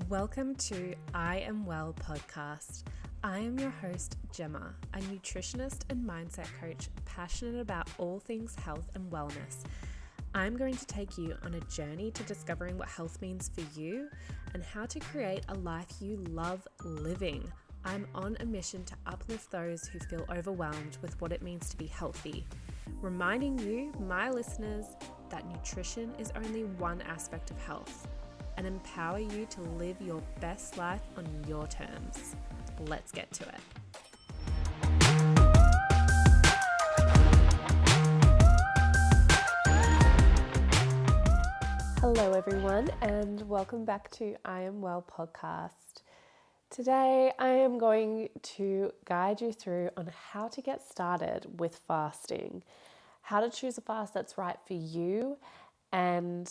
Welcome to I Am Well podcast. I am your host, Gemma, a nutritionist and mindset coach passionate about all things health and wellness. I'm going to take you on a journey to discovering what health means for you and how to create a life you love living. I'm on a mission to uplift those who feel overwhelmed with what it means to be healthy, reminding you, my listeners, that nutrition is only one aspect of health, and empower you to live your best life on your terms. Let's get to it. Hello everyone, and welcome back to I Am Well podcast. Today I am going to guide you through on how to get started with fasting, how to choose a fast that's right for you, and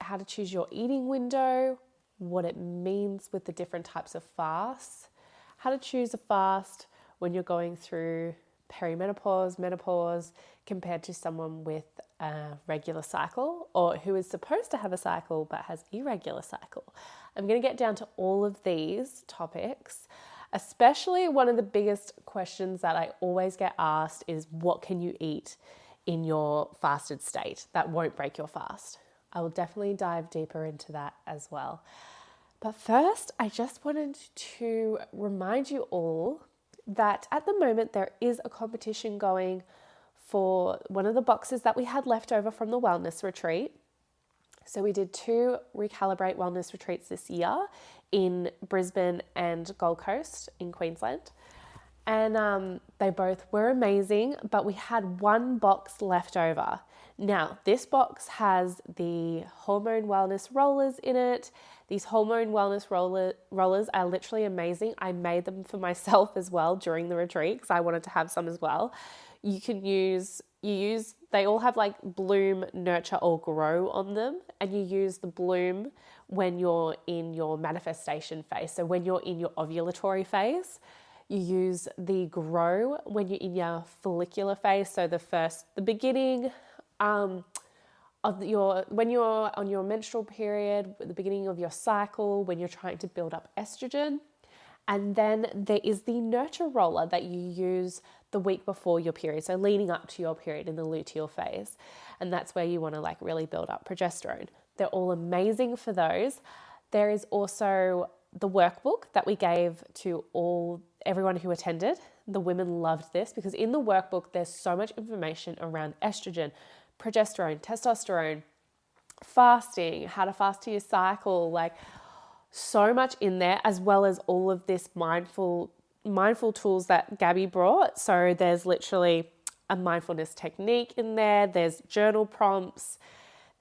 how to choose your eating window, what it means with the different types of fasts, how to choose a fast when you're going through perimenopause, menopause, compared to someone with a regular cycle or who is supposed to have a cycle but has irregular cycle. I'm going to get down to all of these topics, especially one of the biggest questions that I always get asked is, what can you eat in your fasted state that won't break your fast? I will definitely dive deeper into that as well. But first, I just wanted to remind you all that at the moment there is a competition going for one of the boxes that we had left over from the wellness retreat. So we did 2 Recalibrate wellness retreats this year in Brisbane and Gold Coast in Queensland. And they both were amazing, but we had 1 box left over. Now, this box has the hormone wellness rollers in it. These hormone wellness rollers are literally amazing. I made them for myself as well during the retreat because I wanted to have some as well. They all have like bloom, nurture, or grow on them, and you use the bloom when you're in your manifestation phase. So when you're in your ovulatory phase, you use the grow when you're in your follicular phase. So the beginning when you're on your menstrual period, the beginning of your cycle, when you're trying to build up estrogen. And then there is the nurture roller that you use the week before your period, so leading up to your period in the luteal phase. And that's where you want to really build up progesterone. They're all amazing for those. There is also the workbook that we gave to everyone who attended. The women loved this because in the workbook, there's so much information around estrogen, progesterone, testosterone, fasting, how to fast to your cycle, so much in there, as well as all of this mindful tools that Gabby brought. So there's literally a mindfulness technique in there. There's journal prompts.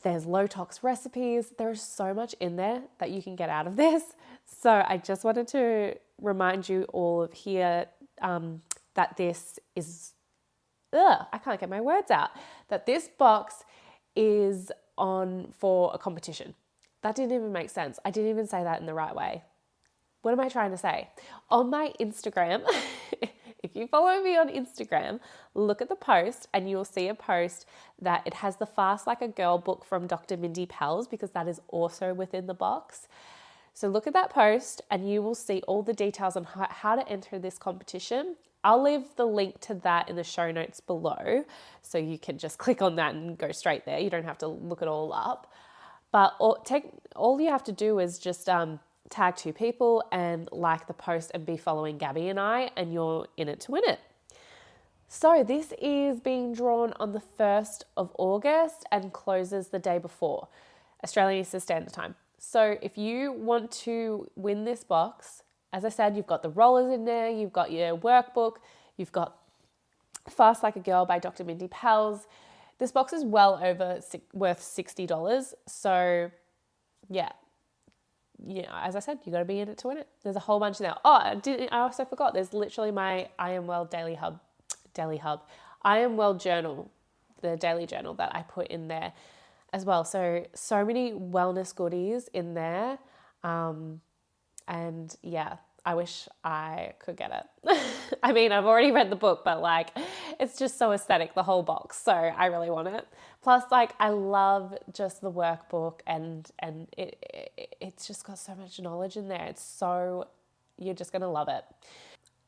There's low tox recipes. There's so much in there that you can get out of this. So I just wanted to remind you all of here that this is, I can't get my words out, that this box is on for a competition. That didn't even make sense. I didn't even say that in the right way. What am I trying to say? On my Instagram, if you follow me on Instagram, look at the post and you'll see a post that it has the Fast Like a Girl book from Dr. Mindy Pelz, because that is also within the box. So look at that post and you will see all the details on how to enter this competition. I'll leave the link to that in the show notes below, so you can just click on that and go straight there. You don't have to look it all up. But all you have to do is just tag 2 people and like the post and be following Gabby and I, and you're in it to win it. So this is being drawn on the 1st of August and closes the day before, Australian Eastern Standard Time. So if you want to win this box, as I said, you've got the rollers in there, you've got your workbook, you've got Fast Like a Girl by Dr. Mindy Pelz. This box is well over worth $60. So yeah, as I said, you got to be in it to win it. There's a whole bunch now. I also forgot. There's literally my I Am Well Daily Hub. I Am Well journal, the daily journal that I put in there as well. So many wellness goodies in there. And yeah, I wish I could get it. I mean, I've already read the book, but like, it's just so aesthetic, the whole box. So I really want it. Plus, like, I love just the workbook, and it's just got so much knowledge in there. You're just going to love it.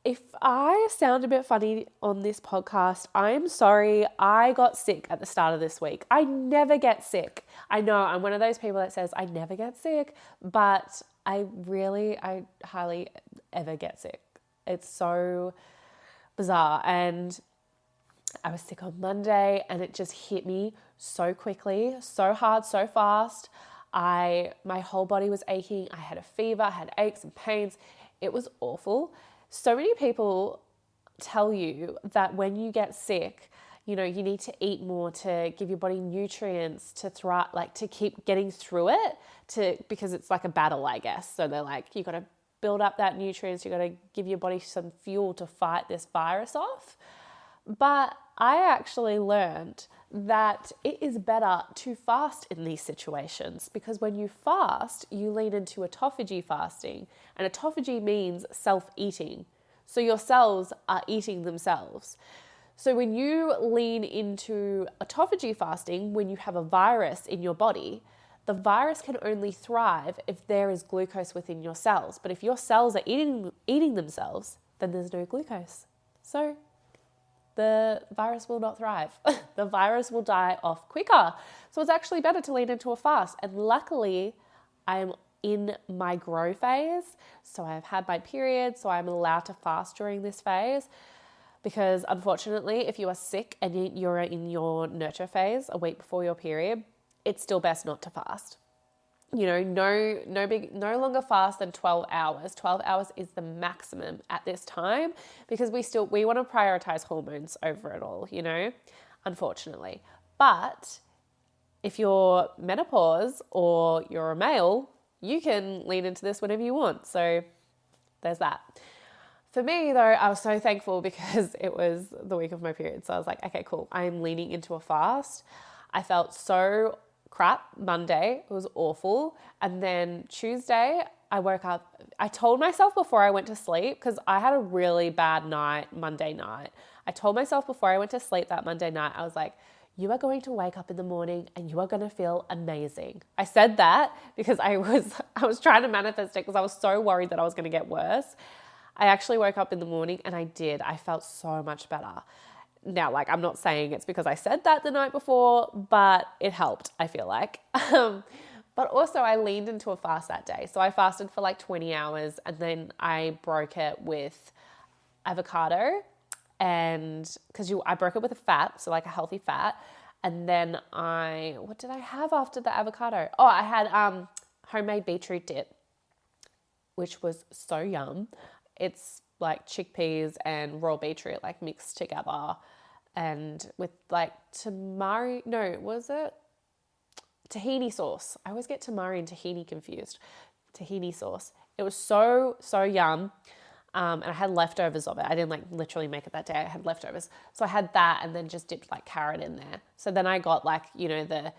If I sound a bit funny on this podcast, I'm sorry. I got sick at the start of this week. I never get sick. I know I'm one of those people that says I never get sick, but I hardly ever get sick. It's so bizarre. And I was sick on Monday, and it just hit me so quickly, so hard, so fast. My whole body was aching. I had a fever, I had aches and pains. It was awful. So many people tell you that when you get sick, you need to eat more to give your body nutrients to thrive, like to keep getting through it, because it's like a battle, I guess. So they're like, you got to build up that nutrients, you got to give your body some fuel to fight this virus off. But I actually learned that it is better to fast in these situations, because when you fast, you lean into autophagy fasting, and autophagy means self-eating. So your cells are eating themselves. So when you lean into autophagy fasting, when you have a virus in your body, the virus can only thrive if there is glucose within your cells. But if your cells are eating themselves, then there's no glucose. So the virus will not thrive. The virus will die off quicker. So it's actually better to lean into a fast. And luckily, I'm in my grow phase. So I've had my period, so I'm allowed to fast during this phase. Because unfortunately, if you are sick and you're in your nurture phase a week before your period, it's still best not to fast. No longer fast than 12 hours. 12 hours is the maximum at this time, because we want to prioritize hormones over it all, unfortunately. But if you're menopause or you're a male, you can lean into this whenever you want. So there's that. For me, though, I was so thankful because it was the week of my period. So I was like, okay, cool. I'm leaning into a fast. I felt so crap Monday. It was awful. And then Tuesday, I woke up. I told myself before I went to sleep, because I had a really bad night Monday night. I told myself before I went to sleep that Monday night, I was like, you are going to wake up in the morning and you are going to feel amazing. I said that because I was trying to manifest it, because I was so worried that I was going to get worse. I actually woke up in the morning and I did. I felt so much better. Now, like, I'm not saying it's because I said that the night before, but it helped, I feel like. But also I leaned into a fast that day. So I fasted for like 20 hours, and then I broke it with avocado, and because I broke it with a fat, so like a healthy fat. And then what did I have after the avocado? Oh, I had homemade beetroot dip, which was so yum. It's like chickpeas and raw beetroot like mixed together, and with like tahini sauce. I always get tamari and tahini confused. Tahini sauce. It was so yum. And I had leftovers of it. I didn't like literally make it that day. I had leftovers. So I had that, and then just dipped like carrot in there. So then I got like, the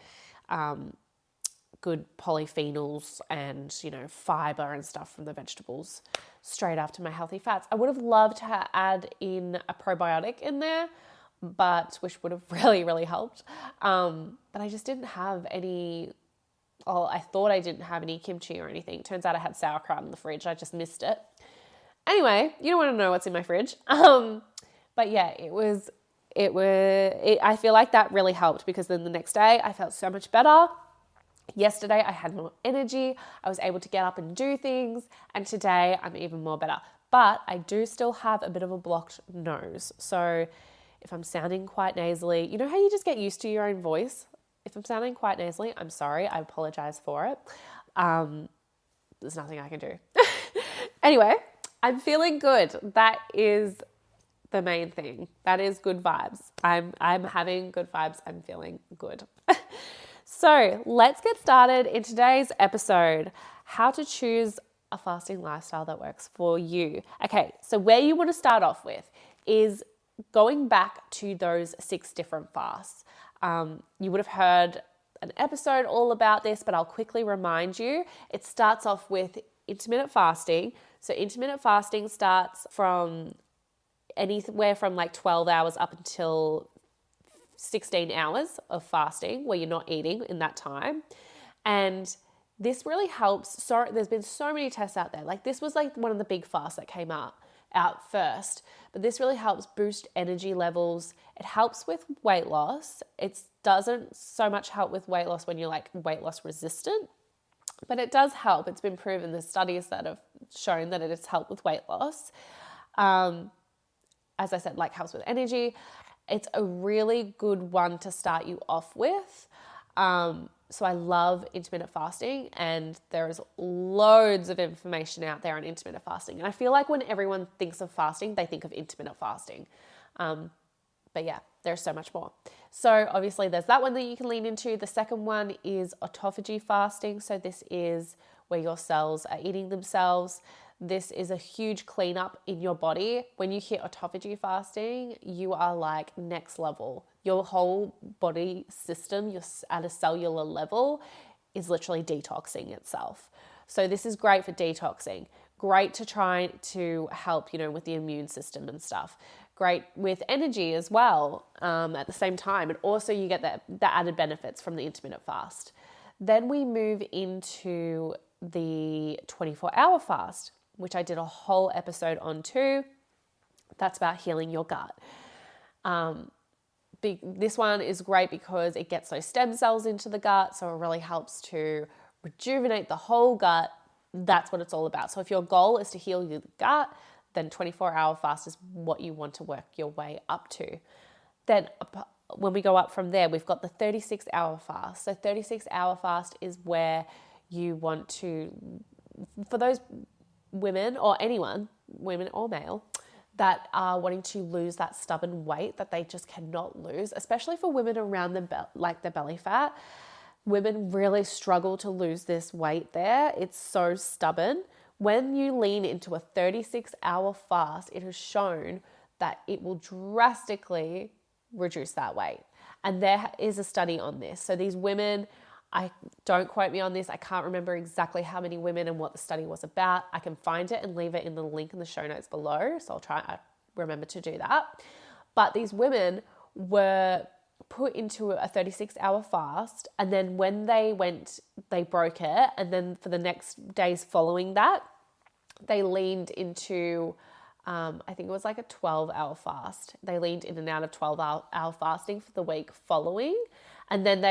good polyphenols and, fiber and stuff from the vegetables straight after my healthy fats. I would have loved to add in a probiotic in there, which would have really, really helped. But I just didn't have any. Oh, I thought I didn't have any kimchi or anything. Turns out I had sauerkraut in the fridge. I just missed it. Anyway, you don't want to know what's in my fridge. But yeah, I feel like that really helped, because then the next day I felt so much better. Yesterday I had more energy. I was able to get up and do things. And today I'm even more better. But I do still have a bit of a blocked nose. So if I'm sounding quite nasally, you know how you just get used to your own voice? If I'm sounding quite nasally, I'm sorry. I apologize for it. There's nothing I can do. Anyway, I'm feeling good. That is the main thing. That is good vibes. I'm having good vibes. I'm feeling good. So let's get started in today's episode, how to choose a fasting lifestyle that works for you. Okay, so where you want to start off with is going back to those 6 different fasts. You would have heard an episode all about this, but I'll quickly remind you. It starts off with intermittent fasting. So intermittent fasting starts from anywhere from like 12 hours up until 16 hours of fasting where you're not eating in that time. And this really helps. So there's been so many tests out there. Like this was like one of the big fasts that came out first, but this really helps boost energy levels. It helps with weight loss. It doesn't so much help with weight loss when you're like weight loss resistant, but it does help. It's been proven. There's studies that have shown that it has helped with weight loss. As I said, like helps with energy. It's a really good one to start you off with. So I love intermittent fasting, and there is loads of information out there on intermittent fasting. And I feel like when everyone thinks of fasting, they think of intermittent fasting. But yeah, there's so much more. So obviously there's that one that you can lean into. The second one is autophagy fasting. So this is where your cells are eating themselves. This is a huge cleanup in your body. When you hit autophagy fasting, you are like next level. Your whole body system, you're at a cellular level, is literally detoxing itself. So this is great for detoxing. Great to try to help, with the immune system and stuff. Great with energy as well at the same time. And also you get the added benefits from the intermittent fast. Then we move into the 24-hour fast, which I did a whole episode on too. That's about healing your gut. This one is great because it gets those stem cells into the gut, so it really helps to rejuvenate the whole gut. That's what it's all about. So if your goal is to heal your gut, then 24-hour fast is what you want to work your way up to. Then when we go up from there, we've got the 36-hour fast. So 36-hour fast is where you want to, for those women or anyone, women or male, that are wanting to lose that stubborn weight that they just cannot lose, especially for women around the belly fat. Women really struggle to lose this weight there. It's so stubborn. When you lean into a 36-hour fast, it has shown that it will drastically reduce that weight. And there is a study on this. So these women, don't quote me on this. I can't remember exactly how many women and what the study was about. I can find it and leave it in the link in the show notes below. So I'll try to remember to do that. But these women were put into a 36-hour fast. And then when they broke it. And then for the next days following that, they leaned into, I think it was like a 12-hour fast. They leaned in and out of 12-hour fasting for the week following. And then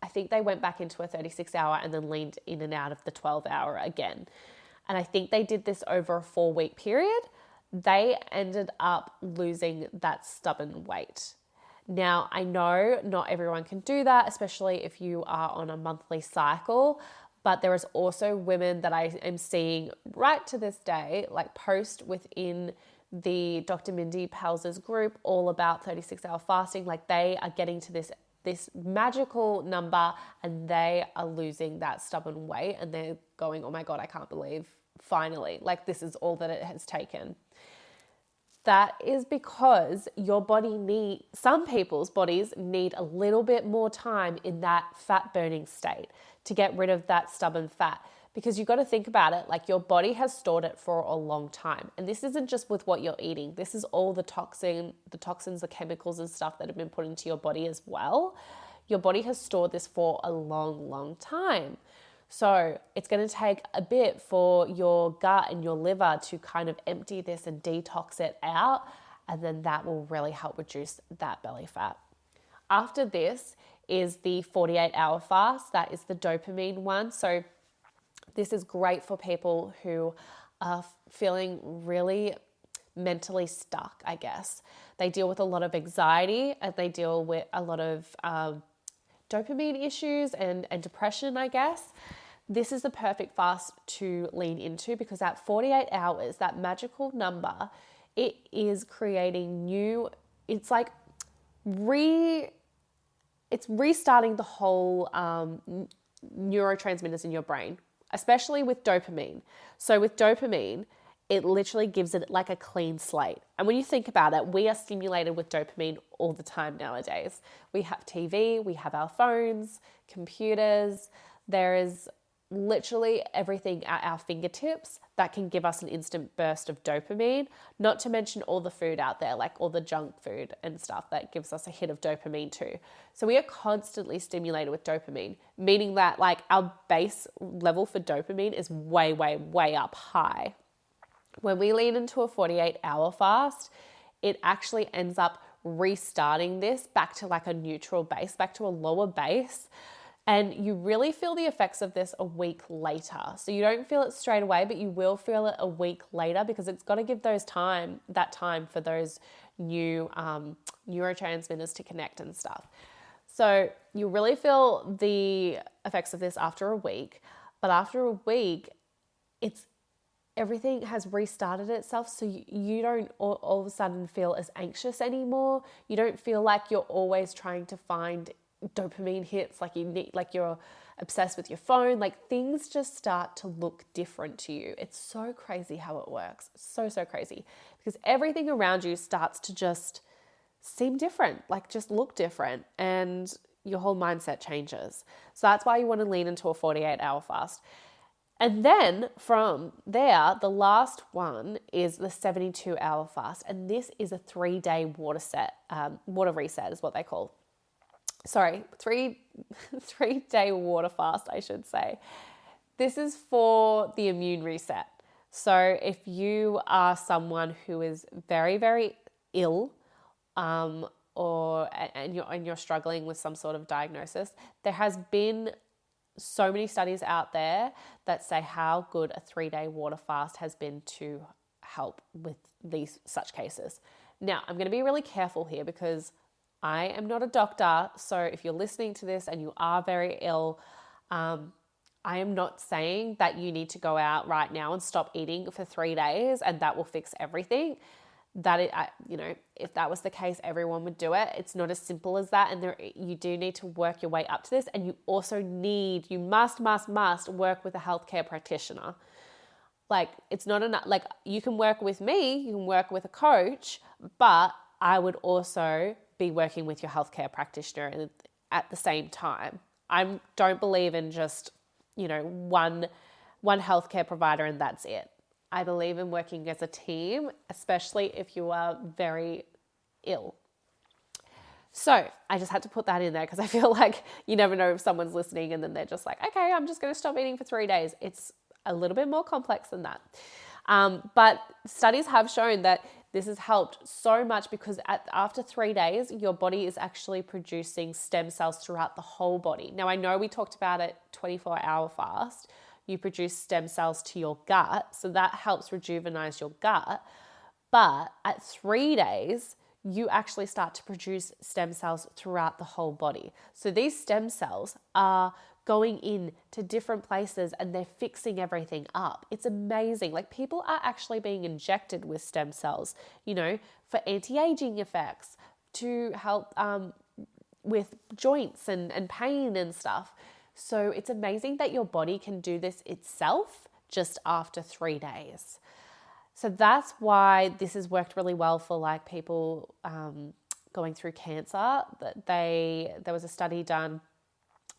I think they went back into a 36-hour and then leaned in and out of the 12-hour again. And I think they did this over a 4-week period. They ended up losing that stubborn weight. Now, I know not everyone can do that, especially if you are on a monthly cycle, but there is also women that I am seeing right to this day, like post within the Dr. Mindy Pelzer's group all about 36-hour fasting. Like they are getting to this magical number and they are losing that stubborn weight and they're going, oh my God, I can't believe finally, like this is all that it has taken. That is because some people's bodies need a little bit more time in that fat burning state to get rid of that stubborn fat. Because you've got to think about it, like your body has stored it for a long time. And this isn't just with what you're eating. This is all the toxins, the chemicals and stuff that have been put into your body as well. Your body has stored this for a long, long time. So it's going to take a bit for your gut and your liver to kind of empty this and detox it out. And then that will really help reduce that belly fat. After this is the 48-hour fast. That is the dopamine one. So this is great for people who are feeling really mentally stuck, I guess. They deal with a lot of anxiety and they deal with a lot of dopamine issues and depression, I guess. This is the perfect fast to lean into because at 48 hours, that magical number, it is creating it's like it's restarting the whole neurotransmitters in your brain, especially with dopamine. So with dopamine, it literally gives it like a clean slate. And when you think about it, we are stimulated with dopamine all the time nowadays. We have TV, we have our phones, computers. There is literally everything at our fingertips that can give us an instant burst of dopamine, not to mention all the food out there, like all the junk food and stuff that gives us a hit of dopamine too. So we are constantly stimulated with dopamine, meaning that like our base level for dopamine is way, way, way up high. When we lean into a 48-hour fast, it actually ends up restarting this back to like a neutral base, back to a lower base. And you really feel the effects of this a week later. So you don't feel it straight away, but you will feel it a week later because it's got to give that time for those new neurotransmitters to connect and stuff. So you really feel the effects of this after a week, but after a week, everything has restarted itself, so you don't all of a sudden feel as anxious anymore. You don't feel like you're always trying to find dopamine hits, like you're obsessed with your phone. Like things just start to look different to you. It's so crazy how it works. So crazy, because everything around you starts to just seem different, like just look different, and your whole mindset changes. So that's why you want to lean into a 48-hour fast. And then from there, the last one is the 72-hour fast. And this is a 3-day water reset is what they call. Sorry, 3-day water fast, I should say. This is for the immune reset. So if you are someone who is very, very ill, and you're struggling with some sort of diagnosis, there has been so many studies out there that say how good a 3-day water fast has been to help with these such cases. Now, I'm going to be really careful here because I am not a doctor. So if you're listening to this and you are very ill, I am not saying that you need to go out right now and stop eating for 3 days and that will fix everything. If that was the case, everyone would do it. It's not as simple as that. And you do need to work your way up to this. And you also you must work with a healthcare practitioner. Like it's not enough. Like you can work with me, you can work with a coach, but I would also be working with your healthcare practitioner at the same time. I don't believe in just, one healthcare provider and that's it. I believe in working as a team, especially if you are very ill. So I just had to put that in there because I feel like you never know if someone's listening and then they're just like, okay, I'm just going to stop eating for 3 days. It's a little bit more complex than that. But studies have shown that this has helped so much because after 3 days, your body is actually producing stem cells throughout the whole body. Now, I know we talked about it 24-hour fast. You produce stem cells to your gut, so that helps rejuvenize your gut. But at 3 days, you actually start to produce stem cells throughout the whole body. So these stem cells are going in to different places and they're fixing everything up. It's amazing. Like people are actually being injected with stem cells, for anti-aging effects, to help with joints and pain and stuff. So it's amazing that your body can do this itself just after 3 days. So that's why this has worked really well for like people going through cancer. There was a study done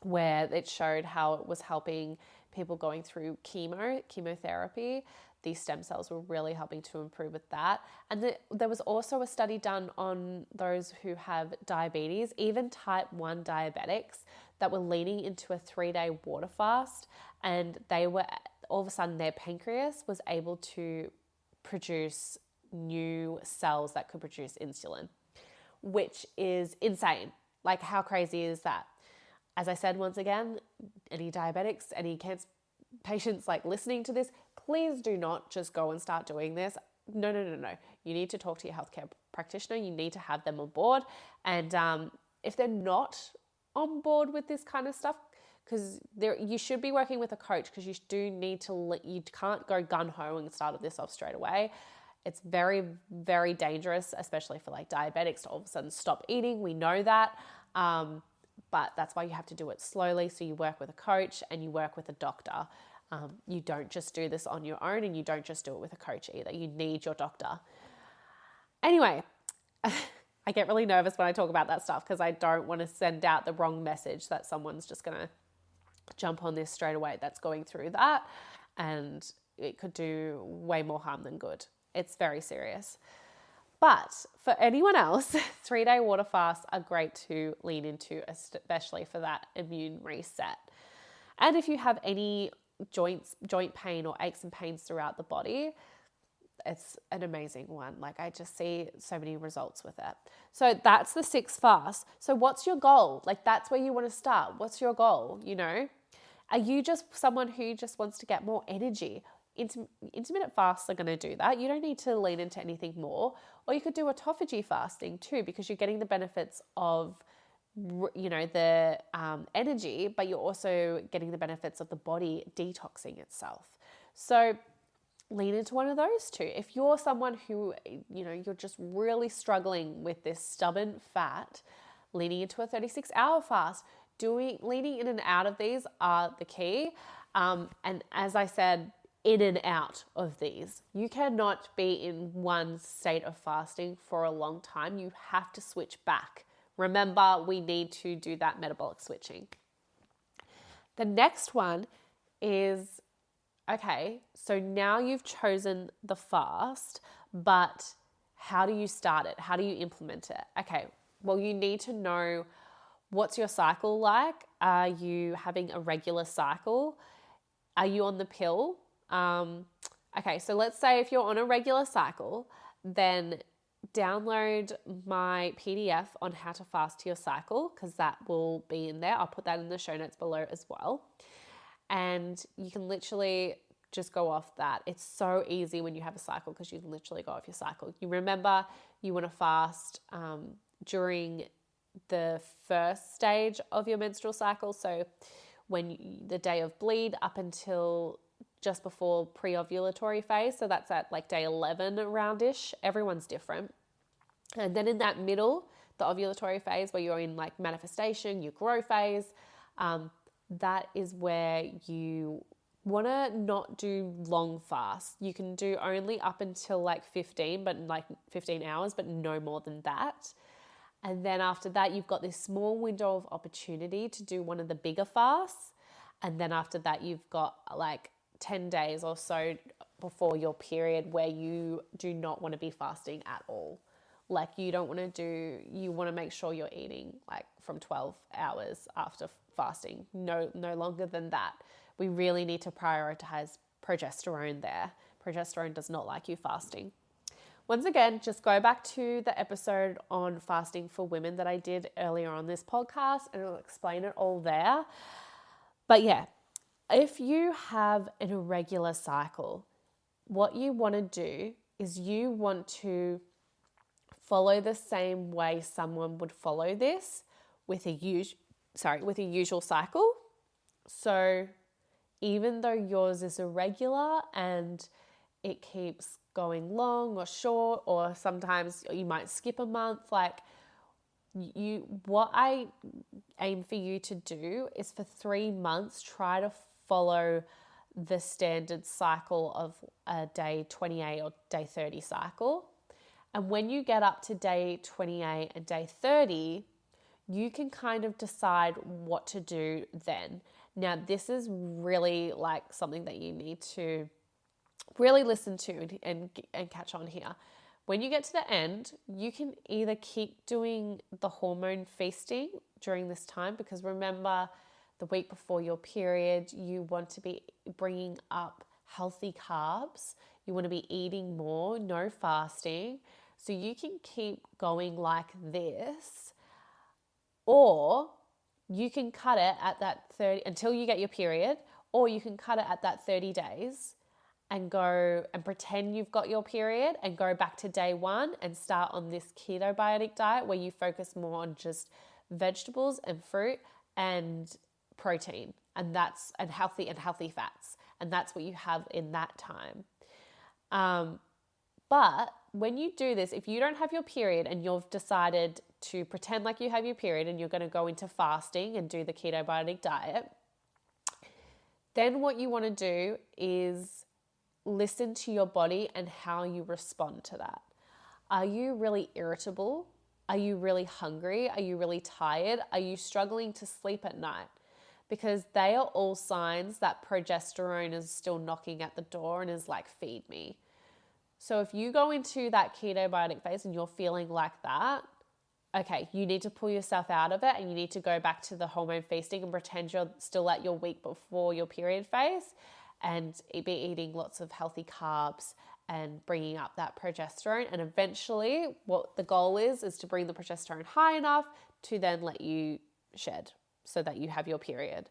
where it showed how it was helping people going through chemotherapy. These stem cells were really helping to improve with that. And there was also a study done on those who have diabetes, even type 1 diabetics, that were leaning into a 3-day water fast, and they were all of a sudden their pancreas was able to produce new cells that could produce insulin, which is insane. Like how crazy is that? As I said, once again, any diabetics, any cancer patients like listening to this, please do not just go and start doing this. No. You need to talk to your healthcare practitioner. You need to have them on board. And if they're not on board with this kind of stuff, because you should be working with a coach, because you can't go gun-ho and start this off straight away. It's very, very dangerous, especially for like diabetics to all of a sudden stop eating. We know that. But that's why you have to do it slowly. So you work with a coach and you work with a doctor. You don't just do this on your own, and you don't just do it with a coach either. You need your doctor. Anyway, I get really nervous when I talk about that stuff because I don't want to send out the wrong message that someone's just going to jump on this straight away that's going through that, and it could do way more harm than good. It's very serious. But for anyone else, 3-day water fasts are great to lean into, especially for that immune reset. And if you have any joint pain or aches and pains throughout the body, it's an amazing one. Like, I just see so many results with it. So that's the 6 fasts. So what's your goal? Like, that's where you want to start. What's your goal? You know, are you just someone who just wants to get more energy? Intermittent fasts are going to do that. You don't need to lean into anything more. Or you could do autophagy fasting too, because you're getting the benefits of, you know, the energy, but you're also getting the benefits of the body detoxing itself. So lean into one of those two. If you're someone who, you know, you're just really struggling with this stubborn fat, leaning into a 36-hour fast, leaning in and out of these are the key. And as I said, in and out of these. You cannot be in one state of fasting for a long time. You have to switch back. Remember, we need to do that metabolic switching. The next one is, okay, so now you've chosen the fast, but how do you start it? How do you implement it? Okay, well, you need to know, what's your cycle like? Are you having a regular cycle? Are you on the pill? Okay, so let's say if you're on a regular cycle, then download my PDF on how to fast to your cycle, because that will be in there. I'll put that in the show notes below as well. And you can literally just go off that. It's so easy when you have a cycle, because you can literally go off your cycle. You remember you want to fast during the first stage of your menstrual cycle. So the day of bleed up until just before pre-ovulatory phase. So that's at like day 11 around-ish. Everyone's different. And then in that middle, the ovulatory phase, where you're in like manifestation, your grow phase, that is where you want to not do long fasts. You can do only up until like 15 hours, but no more than that. And then after that, you've got this small window of opportunity to do one of the bigger fasts. And then after that, you've got like 10 days or so before your period where you do not want to be fasting at all. Like, you want to make sure you're eating like from 12 hours after fasting, no longer than that. We really need to prioritize progesterone there. Progesterone does not like you fasting. Once again, just go back to the episode on fasting for women that I did earlier on this podcast, and I'll explain it all there. But yeah, if you have an irregular cycle, what you want to do is you want to follow the same way someone would follow this with a usual cycle. So even though yours is irregular and it keeps going long or short, or sometimes you might skip a month, what I aim for you to do is for 3 months, try to follow the standard cycle of a day 28 or day 30 cycle. And when you get up to day 28 and day 30, you can kind of decide what to do then. Now, this is really like something that you need to really listen to and catch on here. When you get to the end, you can either keep doing the hormone feasting during this time, because remember, the week before your period, you want to be bringing up healthy carbs. You want to be eating more, no fasting. So you can keep going like this, or you can cut it at that 30 until you get your period, or you can cut it at that 30 days and go and pretend you've got your period and go back to day 1 and start on this ketobiotic diet where you focus more on just vegetables and fruit and protein and healthy fats. And that's what you have in that time. But when you do this, if you don't have your period and you've decided to pretend like you have your period and you're going to go into fasting and do the ketobiotic diet, then what you want to do is listen to your body and how you respond to that. Are you really irritable? Are you really hungry? Are you really tired? Are you struggling to sleep at night? because they are all signs that progesterone is still knocking at the door and is like, feed me. So if you go into that ketobiotic phase and you're feeling like that, okay, you need to pull yourself out of it and you need to go back to the hormone feasting and pretend you're still at your week before your period phase and be eating lots of healthy carbs and bringing up that progesterone. And eventually what the goal is to bring the progesterone high enough to then let you shed so that you have your period.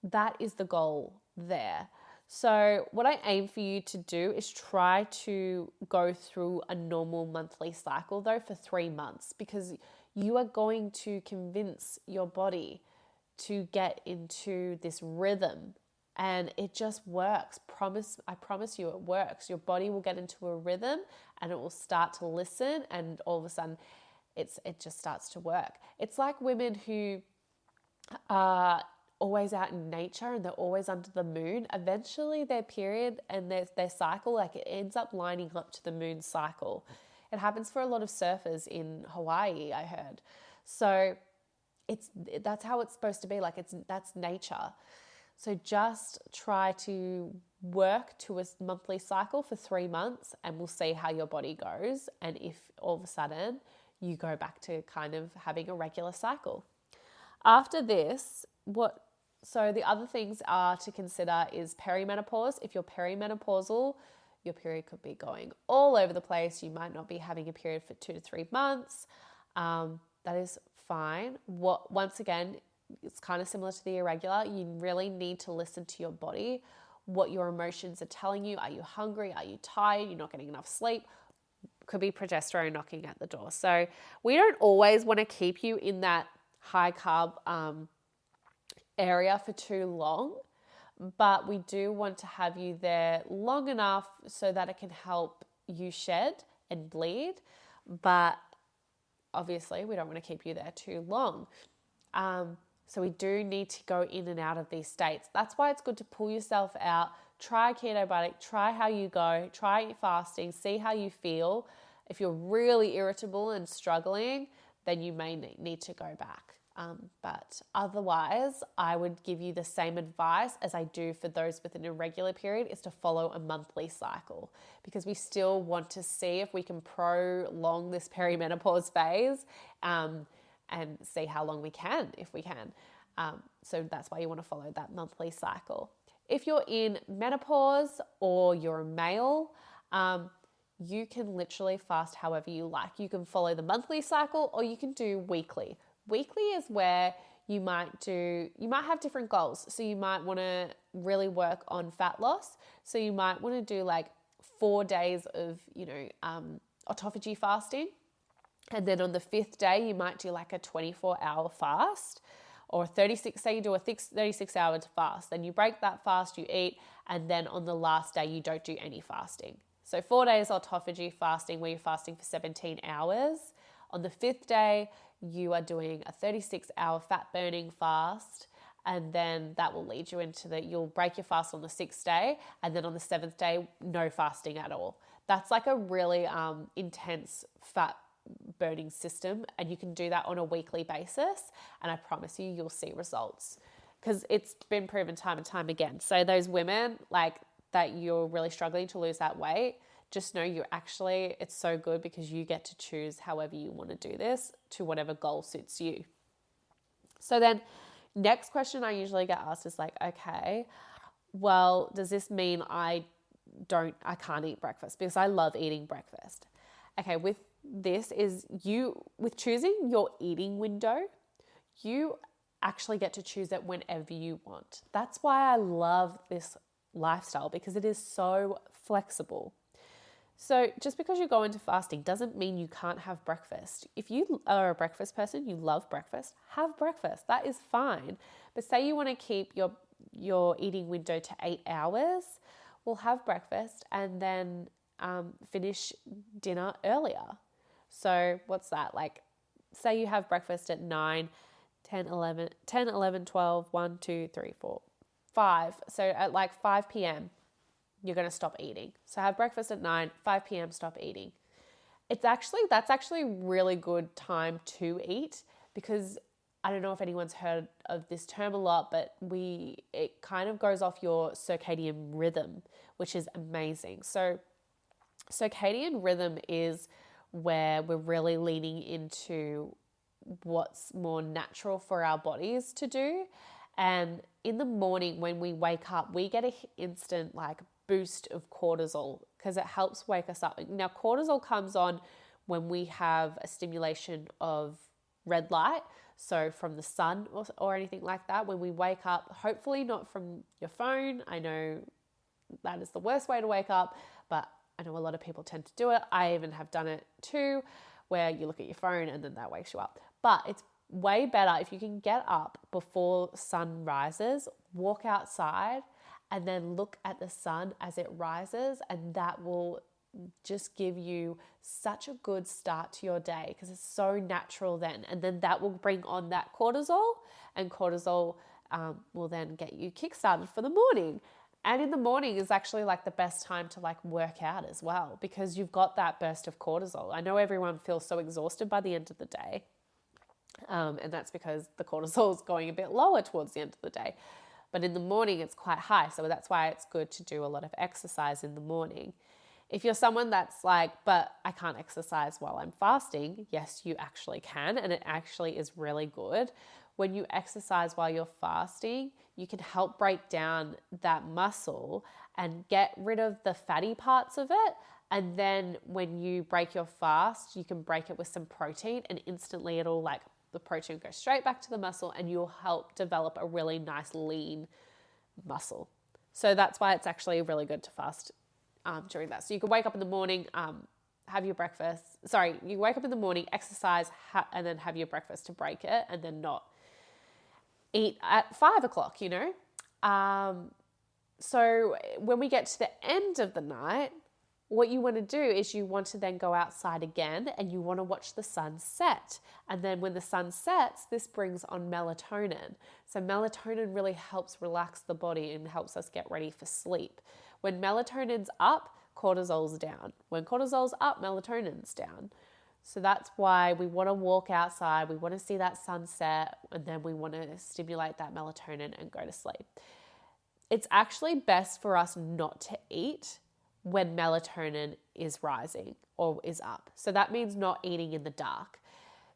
That is the goal there. So what I aim for you to do is try to go through a normal monthly cycle though for 3 months, because you are going to convince your body to get into this rhythm, and it just works. I promise you it works. Your body will get into a rhythm and it will start to listen, and all of a sudden it just starts to work. It's like women who are always out in nature and they're always under the moon. Eventually their period and their cycle, like, it ends up lining up to the moon cycle. It happens for a lot of surfers in Hawaii, I heard. So that's how it's supposed to be. Like, that's nature. So just try to work to a monthly cycle for 3 months and we'll see how your body goes, and if all of a sudden you go back to kind of having a regular cycle. After this, so the other things are to consider is perimenopause. If you're perimenopausal, your period could be going all over the place. You might not be having a period for 2 to 3 months. That is fine. Once again, it's kind of similar to the irregular. You really need to listen to your body, what your emotions are telling you. Are you hungry? Are you tired? You're not getting enough sleep? Could be progesterone knocking at the door. So we don't always want to keep you in that high carb area for too long, but we do want to have you there long enough so that it can help you shed and bleed, but obviously we don't want to keep you there too long. So we do need to go in and out of these states. That's why it's good to pull yourself out, try ketobiotic, try how you go, try fasting, see how you feel. If you're really irritable and struggling, then you may need to go back. But otherwise, I would give you the same advice as I do for those with an irregular period, is to follow a monthly cycle, because we still want to see if we can prolong this perimenopause phase and see how long we can, if we can. So that's why you want to follow that monthly cycle. If you're in menopause or you're a male, you can literally fast however you like. You can follow the monthly cycle or you can do weekly. Weekly is where you might have different goals. So you might want to really work on fat loss. So you might want to do like 4 days of, autophagy fasting. And then on the 5th day, you might do like a 24-hour fast, or 36, say you do a 36-hour fast. Then you break that fast, you eat, and then on the last day, you don't do any fasting. So 4 days autophagy fasting, where you're fasting for 17 hours. On the 5th day, you are doing a 36-hour fat burning fast, and then that will lead you into you'll break your fast on the 6th day, and then on the 7th day, no fasting at all. That's like a really intense fat burning system, and you can do that on a weekly basis, and I promise you'll see results, because it's been proven time and time again. So those women that you're really struggling to lose that weight, just know it's so good, because you get to choose however you want to do this to whatever goal suits you. So then next question I usually get asked is like, okay, well, does this mean I can't eat breakfast? Because I love eating breakfast. Okay, with choosing your eating window, you actually get to choose it whenever you want. That's why I love this lifestyle, because it is so flexible. So just because you go into fasting doesn't mean you can't have breakfast. If you are a breakfast person, you love breakfast, have breakfast. That is fine. But say you want to keep your eating window to 8 hours, well, have breakfast and then finish dinner earlier. So what's that? Like, say you have breakfast at 9, 10, 11, 12, 1, 2, 3, 4, 5. So at like 5 p.m., you're going to stop eating. So have breakfast at 9, 5 p.m., stop eating. That's actually really good time to eat, because I don't know if anyone's heard of this term a lot, but it kind of goes off your circadian rhythm, which is amazing. So circadian rhythm is where we're really leaning into what's more natural for our bodies to do. And in the morning when we wake up, we get an instant like boost of cortisol because it helps wake us up. Now, cortisol comes on when we have a stimulation of red light, so from the sun or anything like that. When we wake up, hopefully not from your phone. I know that is the worst way to wake up, but I know a lot of people tend to do it. I even have done it too, where you look at your phone and then that wakes you up. But it's way better if you can get up before sun rises, walk outside, and then look at the sun as it rises, and that will just give you such a good start to your day because it's so natural then. And then that will bring on that cortisol, and cortisol will then get you kickstarted for the morning. And in the morning is actually like the best time to like work out as well because you've got that burst of cortisol. I know everyone feels so exhausted by the end of the day. And that's because the cortisol is going a bit lower towards the end of the day. But in the morning, it's quite high. So that's why it's good to do a lot of exercise in the morning. If you're someone that's like, but I can't exercise while I'm fasting, yes, you actually can. And it actually is really good. When you exercise while you're fasting, you can help break down that muscle and get rid of the fatty parts of it. And then when you break your fast, you can break it with some protein and instantly it'll like the protein goes straight back to the muscle and you'll help develop a really nice lean muscle. So that's why it's actually really good to fast during that. So you can wake up in the morning, have your breakfast. You wake up in the morning, exercise, and then have your breakfast to break it and then not eat at 5 o'clock, you know? So when we get to the end of the night, what you want to do is you want to then go outside again and you want to watch the sun set. And then when the sun sets, this brings on melatonin. So melatonin really helps relax the body and helps us get ready for sleep. When melatonin's up, cortisol's down. When cortisol's up, melatonin's down. So that's why we want to walk outside, we want to see that sunset, and then we want to stimulate that melatonin and go to sleep. It's actually best for us not to eat when melatonin is rising or is up. So that means not eating in the dark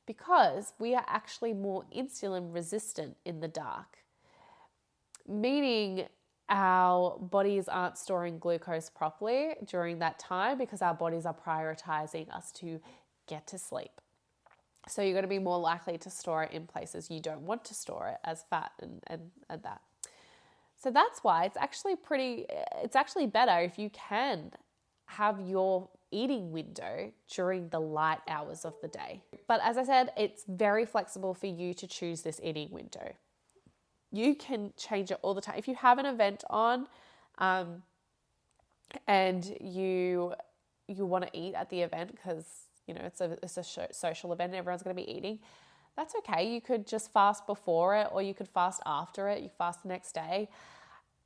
because we are actually more insulin resistant in the dark, meaning our bodies aren't storing glucose properly during that time because our bodies are prioritizing us to get to sleep. So you're going to be more likely to store it in places you don't want to store it as fat and that. So that's why it's actually better if you can have your eating window during the light hours of the day. But as I said, it's very flexible for you to choose this eating window. You can change it all the time. If you have an event on and you want to eat at the event because you know it's a social event and everyone's going to be eating, that's okay. You could just fast before it or you could fast after it. You fast the next day.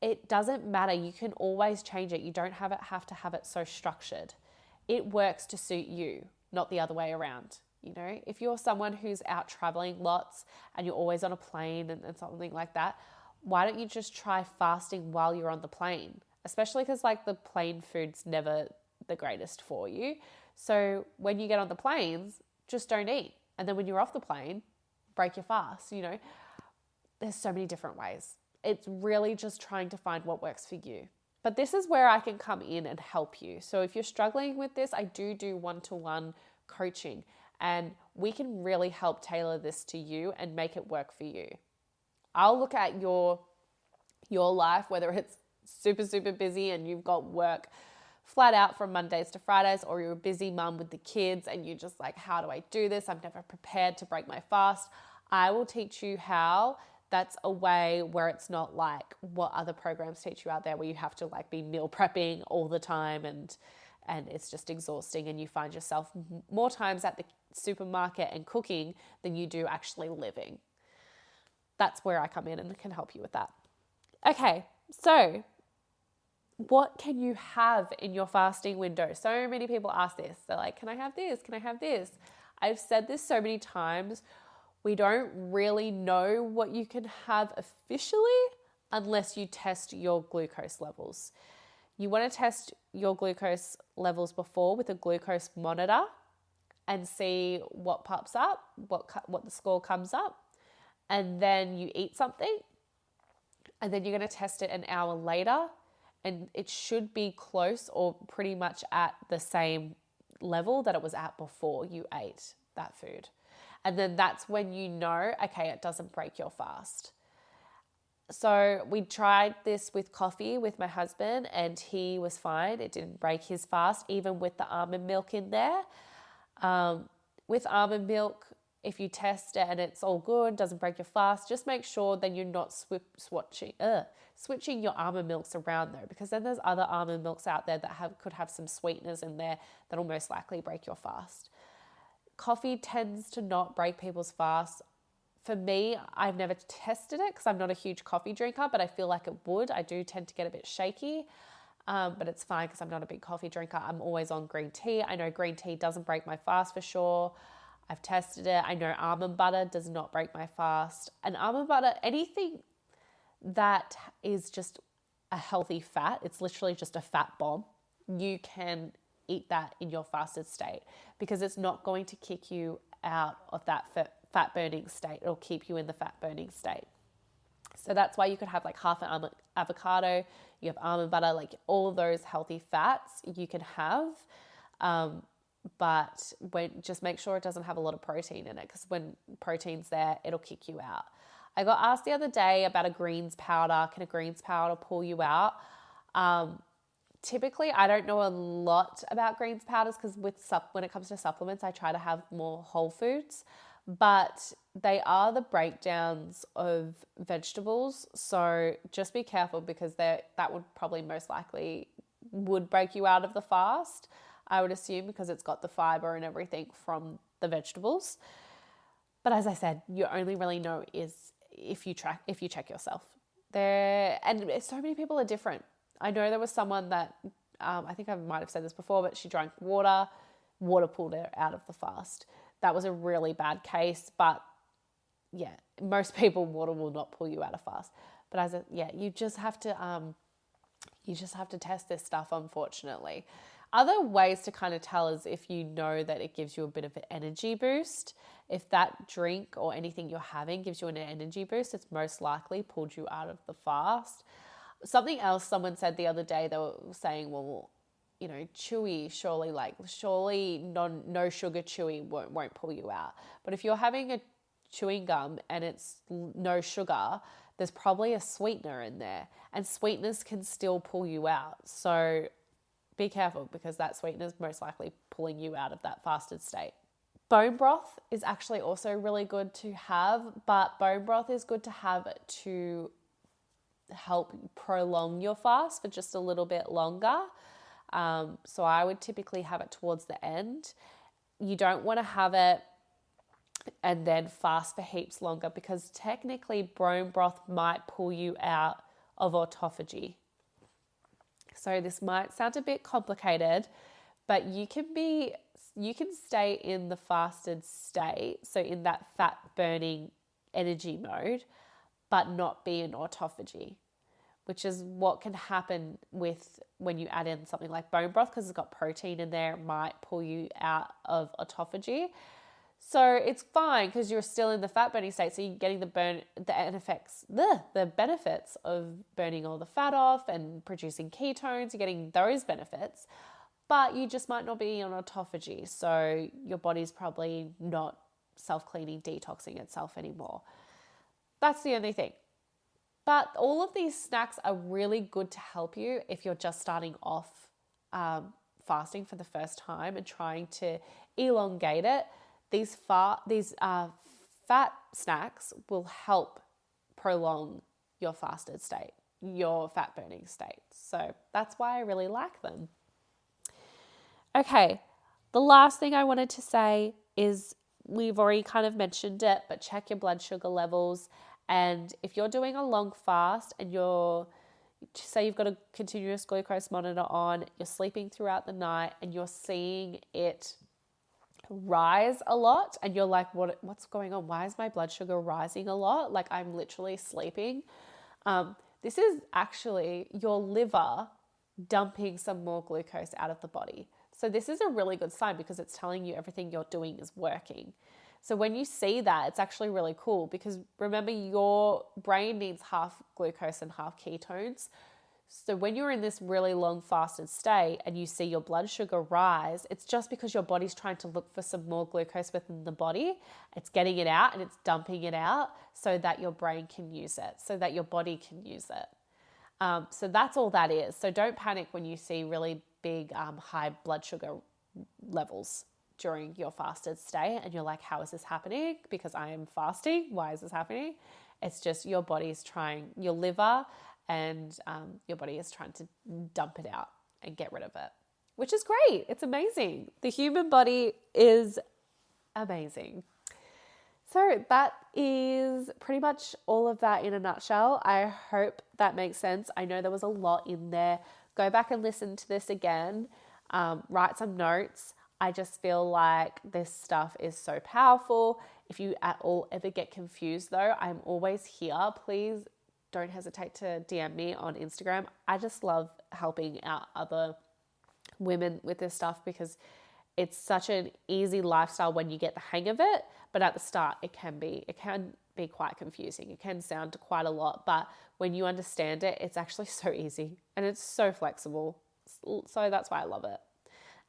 It doesn't matter. You can always change it. You don't have to have it so structured. It works to suit you, not the other way around. You know, if you're someone who's out traveling lots and you're always on a plane and something like that, why don't you just try fasting while you're on the plane? Especially because like the plane food's never the greatest for you. So when you get on the planes, just don't eat. And then when you're off the plane, break your fast, you know. There's so many different ways. It's really just trying to find what works for you. But this is where I can come in and help you. So if you're struggling with this, I do one-to-one coaching and we can really help tailor this to you and make it work for you. I'll look at your life, whether it's super, super busy and you've got work flat out from Mondays to Fridays, or you're a busy mum with the kids and you're just like, how do I do this? I'm never prepared to break my fast. I will teach you how. That's a way where it's not like what other programs teach you out there where you have to like be meal prepping all the time and it's just exhausting and you find yourself more times at the supermarket and cooking than you do actually living. That's where I come in and can help you with that. Okay, so what can you have in your fasting window? So many people ask this. They're like, can I have this? Can I have this? I've said this so many times. We don't really know what you can have officially unless you test your glucose levels. You want to test your glucose levels before with a glucose monitor and see what pops up, what the score comes up, and then you eat something, and then you're going to test it an hour later, and it should be close or pretty much at the same level that it was at before you ate that food. And then that's when you know, okay, it doesn't break your fast. So we tried this with coffee with my husband and he was fine. It didn't break his fast, even with the almond milk in there. With almond milk, if you test it and it's all good, doesn't break your fast, just make sure then you're not switching your almond milks around though, because then there's other almond milks out there that could have some sweeteners in there that'll most likely break your fast. Coffee tends to not break people's fasts. For me, I've never tested it because I'm not a huge coffee drinker, but I feel like it would. I do tend to get a bit shaky, but it's fine because I'm not a big coffee drinker. I'm always on green tea. I know green tea doesn't break my fast for sure. I've tested it. I know almond butter does not break my fast. And almond butter, anything that is just a healthy fat, it's literally just a fat bomb, you can eat that in your fasted state because it's not going to kick you out of that fat burning state. It'll keep you in the fat burning state. So that's why you could have like half an avocado, you have almond butter, like all of those healthy fats you can have. But just make sure it doesn't have a lot of protein in it because when protein's there, it'll kick you out. I got asked the other day about a greens powder. Can a greens powder pull you out? Typically, I don't know a lot about greens powders because when it comes to supplements, I try to have more whole foods, but they are the breakdowns of vegetables. So just be careful because that would probably most likely would break you out of the fast, I would assume, because it's got the fiber and everything from the vegetables. But as I said, you only really know is if you check yourself. And so many people are different. I know there was someone that, I think I might have said this before, but she drank water pulled her out of the fast. That was a really bad case, but yeah, most people, water will not pull you out of fast. But you just have to test this stuff, unfortunately. Other ways to kind of tell is if you know that it gives you a bit of an energy boost. If that drink or anything you're having gives you an energy boost, it's most likely pulled you out of the fast. Something else someone said the other day, they were saying, well, you know, chewy, surely no sugar chewy won't pull you out. But if you're having a chewing gum and it's no sugar, there's probably a sweetener in there, and sweeteners can still pull you out. So be careful because that sweetener is most likely pulling you out of that fasted state. Bone broth is actually also really good to have, but bone broth is good to have to help prolong your fast for just a little bit longer. So I would typically have it towards the end. You don't want to have it and then fast for heaps longer because technically bone broth might pull you out of autophagy. So this might sound a bit complicated, but you can stay in the fasted state, so in that fat burning energy mode, but not be in autophagy, which is what can happen with when you add in something like bone broth because it's got protein in there, it might pull you out of autophagy. So it's fine because you're still in the fat burning state, so you're getting the benefits of burning all the fat off and producing ketones. You're getting those benefits, but you just might not be on autophagy, so your body's probably not self-cleaning, detoxing itself anymore. That's the only thing. But all of these snacks are really good to help you if you're just starting off fasting for the first time and trying to elongate it. These fat snacks will help prolong your fasted state, your fat burning state. So that's why I really like them. Okay, the last thing I wanted to say is we've already kind of mentioned it, but check your blood sugar levels. And if you're doing a long fast and say you've got a continuous glucose monitor on, you're sleeping throughout the night and you're seeing it rise a lot and you're like, what's going on? Why is my blood sugar rising a lot? Like I'm literally sleeping. This is actually your liver dumping some more glucose out of the body. So this is a really good sign because it's telling you everything you're doing is working. So when you see that, it's actually really cool because remember, your brain needs half glucose and half ketones. So when you're in this really long fasted state and you see your blood sugar rise, it's just because your body's trying to look for some more glucose within the body. It's getting it out and it's dumping it out so that your brain can use it, so that your body can use it. So that's all that is. So don't panic when you see really big high blood sugar levels during your fasted state and you're like, how is this happening? Because I am fasting. Why is this happening? It's just your body's trying, your liver and your body is trying to dump it out and get rid of it, which is great. It's amazing. The human body is amazing. So that is pretty much all of that in a nutshell. I hope that makes sense. I know there was a lot in there. Go back and listen to this again. Write some notes. I just feel like this stuff is so powerful. If you at all ever get confused though, I'm always here. Please don't hesitate to DM me on Instagram. I just love helping out other women with this stuff because it's such an easy lifestyle when you get the hang of it. But at the start, it can be quite confusing. It can sound quite a lot, but when you understand it, it's actually so easy and it's so flexible. So that's why I love it.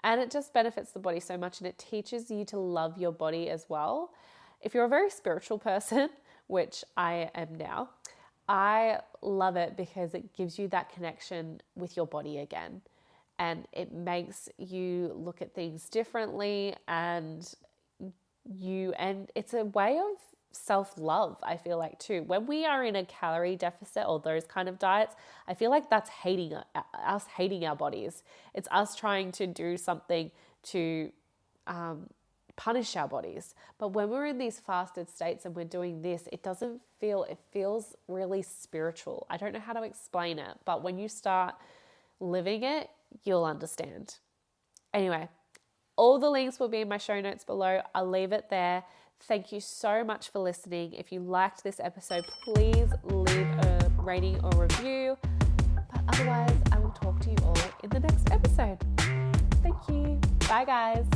And it just benefits the body so much and it teaches you to love your body as well. If you're a very spiritual person, which I am now, I love it because it gives you that connection with your body again. And it makes you look at things differently and it's a way of self-love, I feel like too. When we are in a calorie deficit or those kind of diets, I feel like that's us hating our bodies. It's us trying to do something to punish our bodies. But when we're in these fasted states and we're doing this, it feels really spiritual. I don't know how to explain it, but when you start living it, you'll understand. Anyway, all the links will be in my show notes below. I'll leave it there. Thank you so much for listening. If you liked this episode, please leave a rating or review. But otherwise, I will talk to you all in the next episode. Thank you. Bye, guys.